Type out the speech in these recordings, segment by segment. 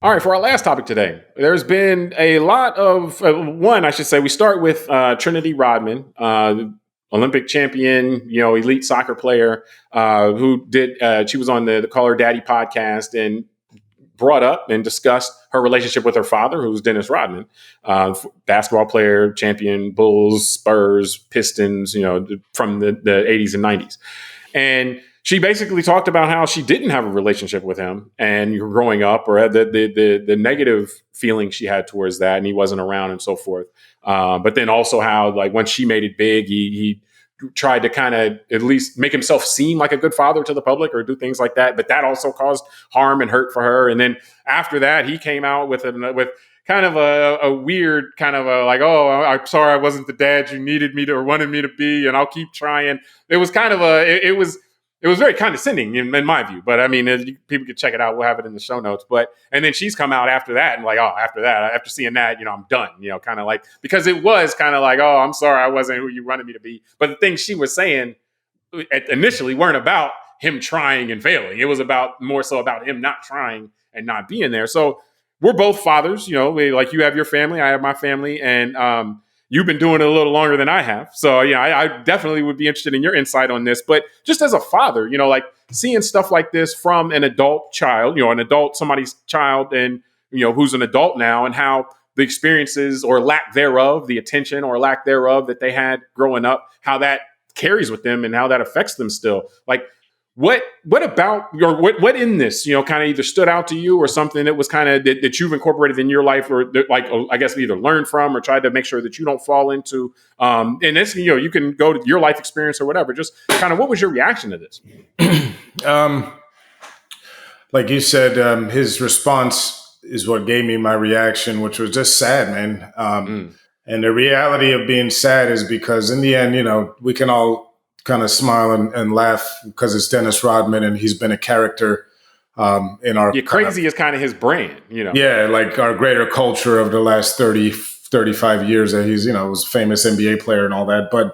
All right, for our last topic today, there's been a lot of one. I should say we start with Trinity Rodman, Olympic champion, elite soccer player who did. She was on the Call Her Daddy podcast and brought up and discussed her relationship with her father, who was Dennis Rodman, basketball player, champion, Bulls, Spurs, Pistons, from the 80s and 90s. And she basically talked about how she didn't have a relationship with him and growing up, or the negative feeling she had towards that, and he wasn't around and so forth. But then also how, like, once she made it big, he tried to kind of at least make himself seem like a good father to the public or do things like that. But that also caused harm and hurt for her. And then after that, he came out with kind of a weird kind of a like, oh, I'm sorry, I wasn't the dad you needed me to or wanted me to be, and I'll keep trying. It was kind of it was very condescending in my view, but I mean, people could check it out. We'll have it in the show notes. And then she's come out after that and like, oh, after seeing that, I'm done, kind of like, because it was kind of like, oh, I'm sorry, I wasn't who you wanted me to be. But the things she was saying initially weren't about him trying and failing. It was more so about him not trying and not being there. So we're both fathers, like you have your family, I have my family, and you've been doing it a little longer than I have. So, I definitely would be interested in your insight on this. But just as a father, like seeing stuff like this from an adult child, somebody's child, and, who's an adult now, and how the experiences or lack thereof, the attention or lack thereof that they had growing up, how that carries with them and how that affects them still. Like, what about what in this, kind of either stood out to you or something that was kind of that you've incorporated in your life, or like, I guess either learned from or tried to make sure that you don't fall into, and it's, you can go to your life experience or whatever, just kind of what was your reaction to this? Like you said, his response is what gave me my reaction, which was just sad, man. And the reality of being sad is because in the end, we can all kind of smile and laugh because it's Dennis Rodman and he's been a character in our... Crazy is kind of his brand, Yeah, like our greater culture of the last 30, 35 years that he's, was a famous NBA player and all that. But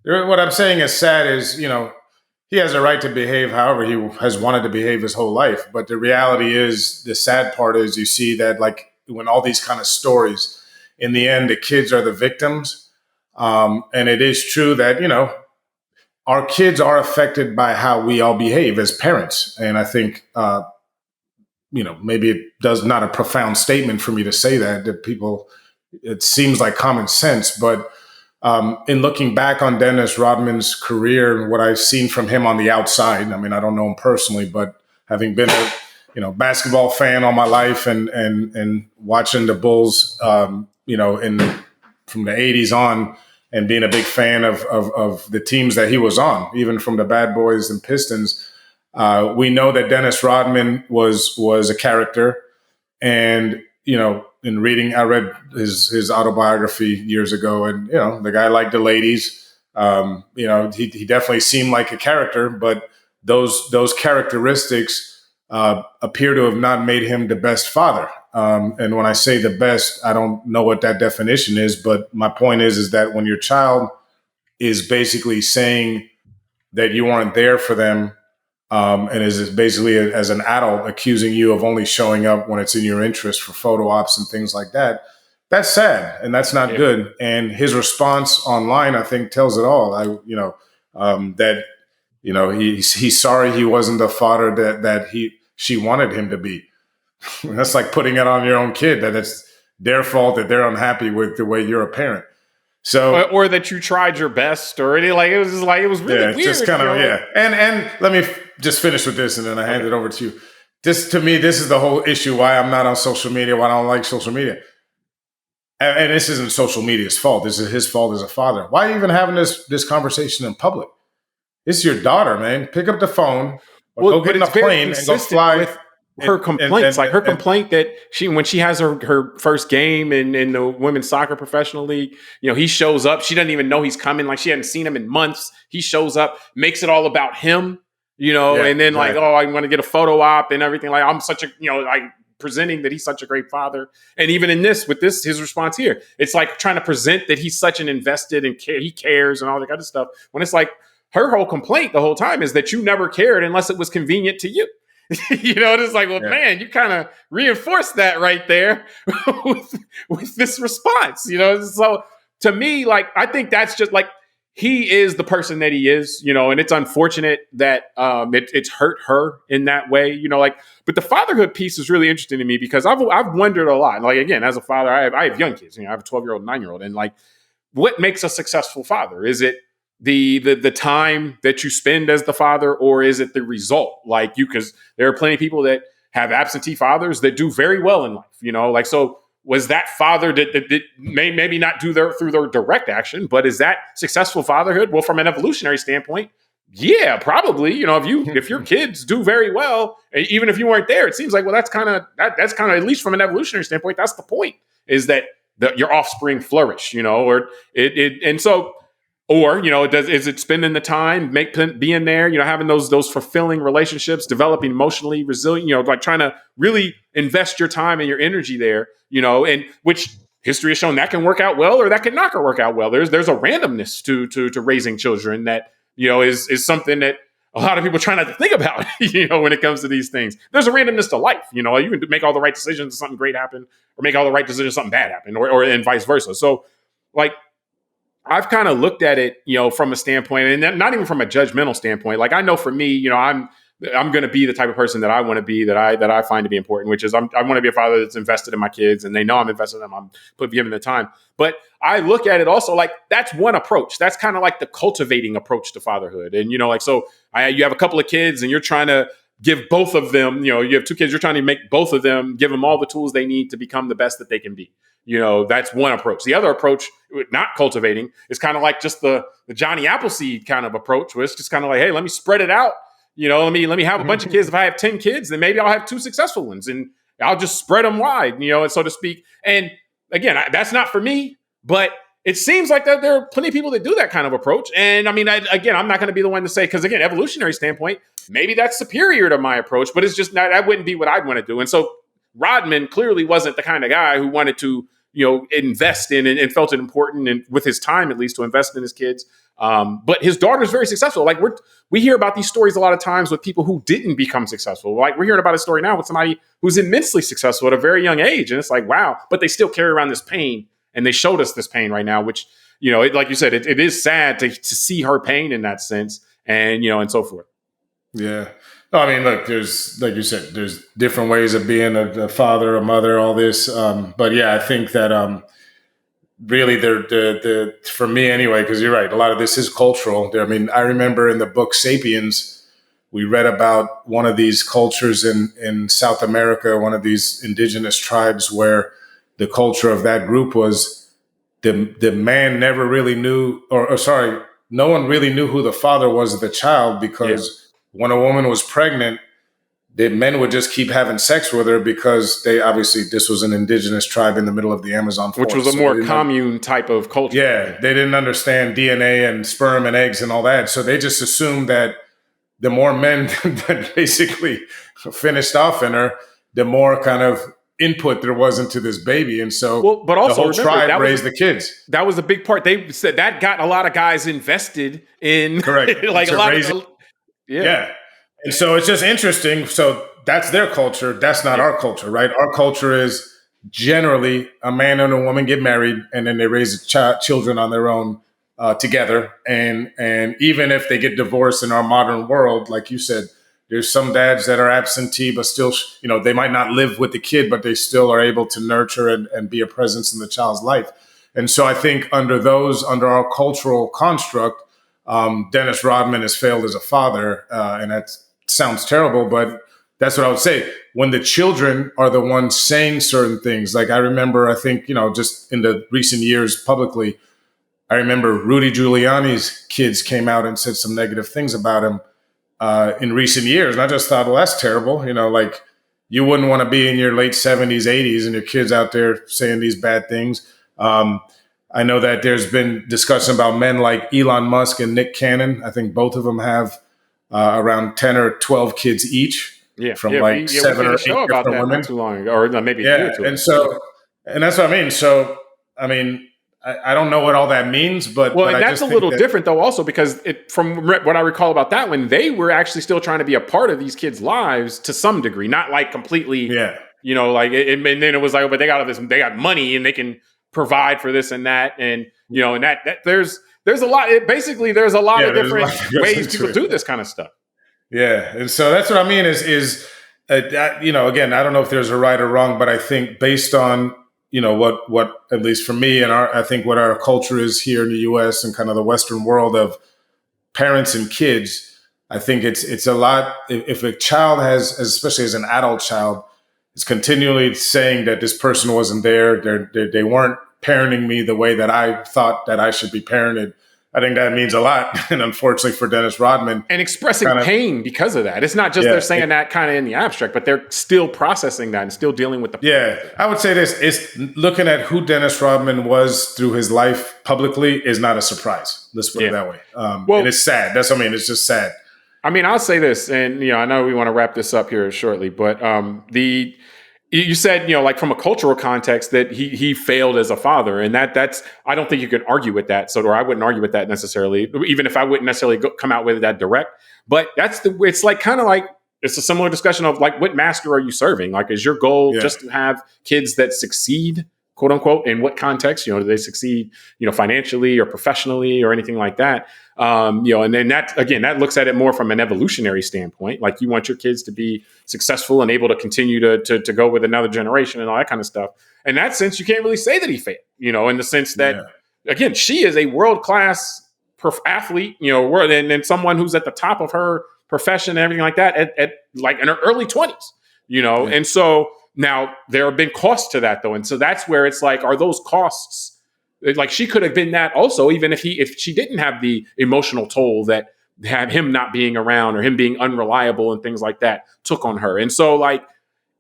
what I'm saying is sad is, he has a right to behave however he has wanted to behave his whole life. But the reality is, the sad part is you see that, like, when all these kind of stories, in the end, the kids are the victims. And it is true that, our kids are affected by how we all behave as parents. And I think, maybe it does not a profound statement for me to say that people, it seems like common sense. But in looking back on Dennis Rodman's career and what I've seen from him on the outside, I mean, I don't know him personally, but having been a, basketball fan all my life and watching the Bulls, from the 80s on, and being a big fan of the teams that he was on, even from the Bad Boys and Pistons, we know that Dennis Rodman was a character. And, in reading, I read his autobiography years ago, and, the guy liked the ladies. He definitely seemed like a character, but those characteristics appear to have not made him the best father. And when I say the best, I don't know what that definition is, but my point is that when your child is basically saying that you aren't there for them, and is basically as an adult accusing you of only showing up when it's in your interest for photo ops and things like that, that's sad and that's not good. And his response online, I think, tells it all. He's sorry he wasn't the father that she wanted him to be. That's like putting it on your own kid, that it's their fault that they're unhappy with the way you're a parent. So, or that you tried your best, or it was really weird. Just kind of, yeah. And let me just finish with this, and then I hand it over to you. To me, this is the whole issue why I'm not on social media, why I don't like social media. And this isn't social media's fault. This is his fault as a father. Why are you even having this conversation in public? It's your daughter, man. Pick up the phone or go get in a plane and go fly. With her complaints, her complaint that when she has her first game in the women's soccer professional league, he shows up. She doesn't even know he's coming. Like, she hadn't seen him in months. He shows up, makes it all about him, and then like, oh, I'm going to get a photo op and everything. Like, I'm such a, like presenting that he's such a great father. And even in his response here, it's like trying to present that he's such an invested and he cares and all that kind of stuff. When it's like, her whole complaint the whole time is that you never cared unless it was convenient to you. It's like, well, Yeah. man, you kind of reinforced that right there with this response. So to me, like, I think that's just like he is the person that he is, and it's unfortunate that it's hurt her in that way, like. But the fatherhood piece is really interesting to me because I've wondered a lot. Like, again, as a father, I have young kids. I have a 12-year-old, 9-year-old, and like, what makes a successful father? Is it the time that you spend as the father, or is it the result? Like, because there are plenty of people that have absentee fathers that do very well in life. Like, so was that father that maybe not do through their direct action, but is that successful fatherhood? Well, from an evolutionary standpoint, yeah, probably. If your kids do very well, even if you weren't there, it seems like, well, that's kind of at least from an evolutionary standpoint, that's the point, is that your offspring flourish, or and so. Or, is it spending the time, being there, having those fulfilling relationships, developing emotionally resilient, like trying to really invest your time and your energy there, and which history has shown that can work out well, or that can not work out well. There's a randomness to raising children that, is something that a lot of people try not to think about, when it comes to these things. There's a randomness to life. You can make all the right decisions, something great happen, or make all the right decisions, something bad happen, or and vice versa. So, like, I've kind of looked at it, from a standpoint, and not even from a judgmental standpoint. Like, I know for me, I'm going to be the type of person that I want to be, that I find to be important, which is I want to be a father that's invested in my kids, and they know I'm invested in them. I'm giving the time. But I look at it also like that's one approach. That's kind of like the cultivating approach to fatherhood. And like, so you have a couple of kids, and you're trying to give both of them. You have two kids. You're trying to make both of them, give them all the tools they need to become the best that they can be. That's one approach. The other approach, not cultivating, is kind of like just the Johnny Appleseed kind of approach, where it's just kind of like, hey, let me spread it out. Let me have a bunch of kids. If I have 10 kids, then maybe I'll have 2 successful ones, and I'll just spread them wide, and so to speak. And again, that's not for me, but it seems like that there are plenty of people that do that kind of approach. And I mean, again, I'm not going to be the one to say, because again, evolutionary standpoint, maybe that's superior to my approach, but it's just not, that wouldn't be what I'd want to do. And so Rodman clearly wasn't the kind of guy who wanted to, invest in and felt it important, and with his time at least, to invest in his kids. But his daughter's very successful. Like, we hear about these stories a lot of times with people who didn't become successful. Like, we're hearing about a story now with somebody who's immensely successful at a very young age, and it's like, wow, but they still carry around this pain, and they showed us this pain right now, which, like you said, it is sad to see her pain in that sense, and and so forth. Yeah. No, I mean, look, there's, like you said, there's different ways of being a father, a mother, all this. But yeah, I think that really, the for me anyway, because you're right, a lot of this is cultural. I mean, I remember in the book *Sapiens*, we read about one of these cultures in South America, one of these indigenous tribes, where the culture of that group was the man never really knew, or sorry, no one really knew who the father was of the child, because when a woman was pregnant, the men would just keep having sex with her, because this was an indigenous tribe in the middle of the Amazon forest. Which was a more commune type of culture. Yeah, they didn't understand DNA and sperm and eggs and all that. So they just assumed that the more men that basically finished off in her, the more kind of input there was into this baby. And so but also, the whole tribe raised the kids. That was a big part. They said that got a lot of guys invested in. Correct. Like a lot of. Yeah. And so it's just interesting. So that's their culture. That's not our culture, right? Our culture is generally a man and a woman get married, and then they raise children on their own together. And even if they get divorced in our modern world, like you said, there's some dads that are absentee, but still, they might not live with the kid, but they still are able to nurture and be a presence in the child's life. And so I think under our cultural construct, Dennis Rodman has failed as a father, and that sounds terrible, but that's what I would say. When the children are the ones saying certain things, like I remember, I think, just in the recent years publicly, I remember Rudy Giuliani's kids came out and said some negative things about him in recent years. And I just thought, well, that's terrible. Like, you wouldn't want to be in your late 70s, 80s, and your kids out there saying these bad things. I know that there's been discussion about men like Elon Musk and Nick Cannon. I think both of them have around 10 or 12 kids each. Yeah, from 7 or 8 different women. Not too long ago, or maybe a year or two. And that's what I mean. So, I mean, I don't know what all that means, Well, but and I that's just a think little that different though, also because from what I recall about that one, they were actually still trying to be a part of these kids' lives to some degree, not like completely, yeah. like and then it was like, oh, but they got money and they can provide for this and that, and and that there's a lot. Basically, there's a lot Yeah, of there's a lot different that goes ways into people it. do this kind of stuff. Yeah, and so that's what I mean is again, I don't know if there's a right or wrong, but I think based on what at least for me and I think what our culture is here in the U.S. and kind of the Western world of parents and kids, I think it's a lot. If a child has, especially as an adult child, is continually saying that this person wasn't there, they weren't parenting me the way that I thought that I should be parented. I think that means a lot, and unfortunately for Dennis Rodman, And expressing kind of pain because of that. It's not just they're yeah, saying that kind of in the abstract, but they're still processing that and still dealing with the pain yeah. of it. I would say this: is looking at who Dennis Rodman was through his life publicly is not a surprise. Let's put it Yeah. that way. And Well, it's sad. That's what I mean. It's just sad. I mean, I'll say this, and I know we want to wrap this up here shortly, but the you said like from a cultural context that he failed as a father, and that's I don't think you can argue with that. So, or I wouldn't argue with that necessarily, even if I wouldn't necessarily come out with that direct. But it's like kind of like it's a similar discussion of like what master are you serving? Like, is your goal Yeah, just to have kids that succeed, quote unquote? In what context? Do they succeed? Financially or professionally or anything like that? And then that looks at it more from an evolutionary standpoint. Like you want your kids to be successful and able to continue to go with another generation and all that kind of stuff. In that sense, you can't really say that he failed, in the sense that, yeah, again, she is a world-class athlete, and someone who's at the top of her profession and everything like that at like in her early 20s, yeah, and so now there have been costs to that though. And so that's where it's like, are those costs like she could have been that also, even if she didn't have the emotional toll that had him not being around or him being unreliable and things like that took on her. And so like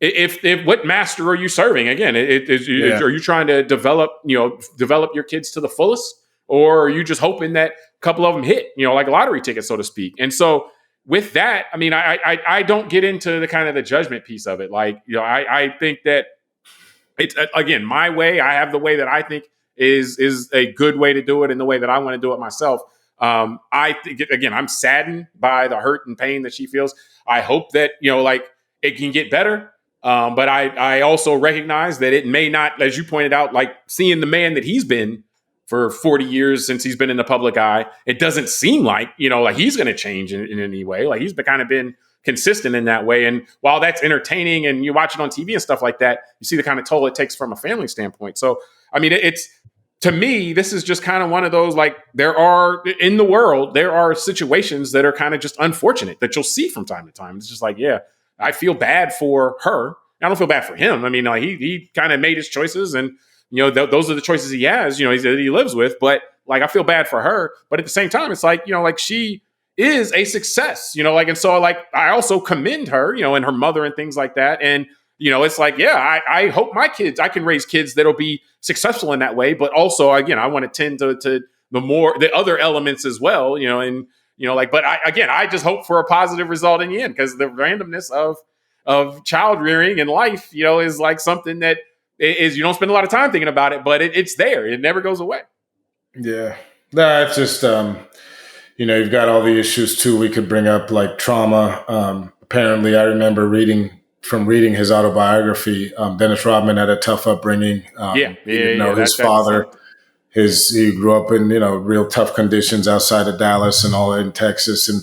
if what master are you serving again, yeah. are you trying to develop your kids to the fullest, or are you just hoping that a couple of them hit like lottery tickets, so to speak? And so with that, I mean, I don't get into the kind of the judgment piece of it. Like I think that it's again my way. I have the way that I think is a good way to do it, and the way that I want to do it myself. I think again, I'm saddened by the hurt and pain that she feels. I hope that like it can get better. But I also recognize that it may not, as you pointed out, like seeing the man that he's been for 40 years since he's been in the public eye, it doesn't seem like like he's going to change in any way. Like he's kind of been consistent in that way. And while that's entertaining and you watch it on TV and stuff like that, you see the kind of toll it takes from a family standpoint. So, I mean, it's to me, this is just kind of one of those, like there are in the world, there are situations that are kind of just unfortunate that you'll see from time to time. It's just like, yeah, I feel bad for her. I don't feel bad for him. I mean, like he kind of made his choices, and those are the choices he has. That he lives with. But like, I feel bad for her. But at the same time, it's like like she is a success. And so like I also commend her. And her mother and things like that. And it's like, yeah, I hope I can raise kids that'll be successful in that way. But also, again, I want to tend to the other elements as well. And but I just hope for a positive result in the end, because the randomness of child rearing in life, is like something that is you don't spend a lot of time thinking about it, but it's there. It never goes away. Yeah. No, it's just you've got all the issues too. We could bring up like trauma. Apparently, I remember reading his autobiography. Dennis Rodman had a tough upbringing. His father. He grew up in real tough conditions outside of Dallas and all in Texas, and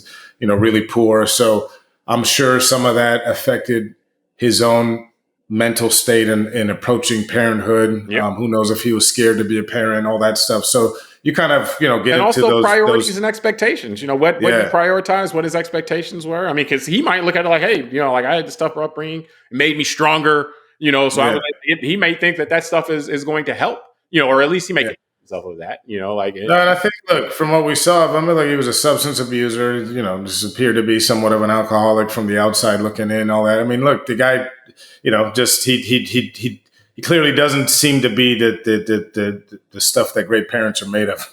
really poor. So I'm sure some of that affected his own mental state in approaching parenthood. Yep. Who knows if he was scared to be a parent, all that stuff. So you kind of get and into also those priorities and expectations. What he prioritized, what his expectations were. I mean, because he might look at it like, hey, like I had this tough upbringing, it made me stronger. So he may think that stuff is going to help. Or at least he may get himself with that. No, and I think, look, from what we saw of him, like he was a substance abuser. Just appeared to be somewhat of an alcoholic from the outside looking in. All that. I mean, look, the guy, just he clearly doesn't seem to be the stuff that great parents are made of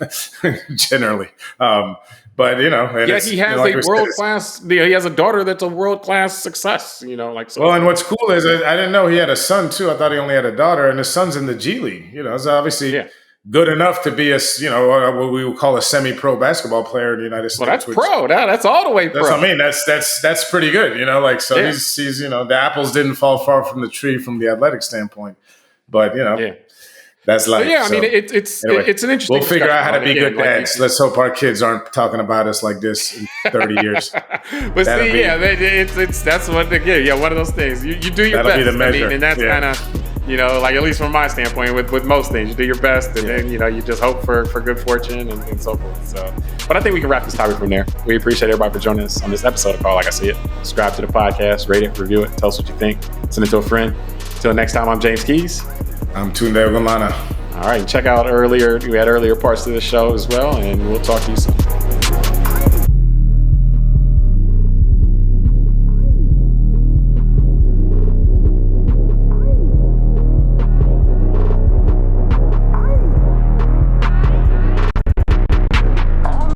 generally. But and yet he has a world class. He has a daughter that's a world class success. Like so. Well, and what's cool is I didn't know he had a son too. I thought he only had a daughter, and his son's in the G League. So obviously good enough to be what we would call a semi-pro basketball player in the United States. Well, that's pro. That's all the way pro. That's what I mean. That's pretty good. He's the apples didn't fall far from the tree from the athletic standpoint, but that's life. But yeah, I mean, it's an interesting. We'll figure out how to be good dads. Like, let's hope our kids aren't talking about us like this in 30 years. But that's one thing. One of those things. You do your best. That'll be the measure. And that's kind of. Like at least from my standpoint, with most things, you do your best, and then you just hope for good fortune and so forth. So, but I think we can wrap this topic from there. We appreciate everybody for joining us on this episode of Call Like I See It. Subscribe to the podcast, rate it, review it, tell us what you think, send it to a friend. Until next time, I'm James Keys. I'm Tunde Ogunlana. All right, check out we had earlier parts of the show as well, and we'll talk to you soon.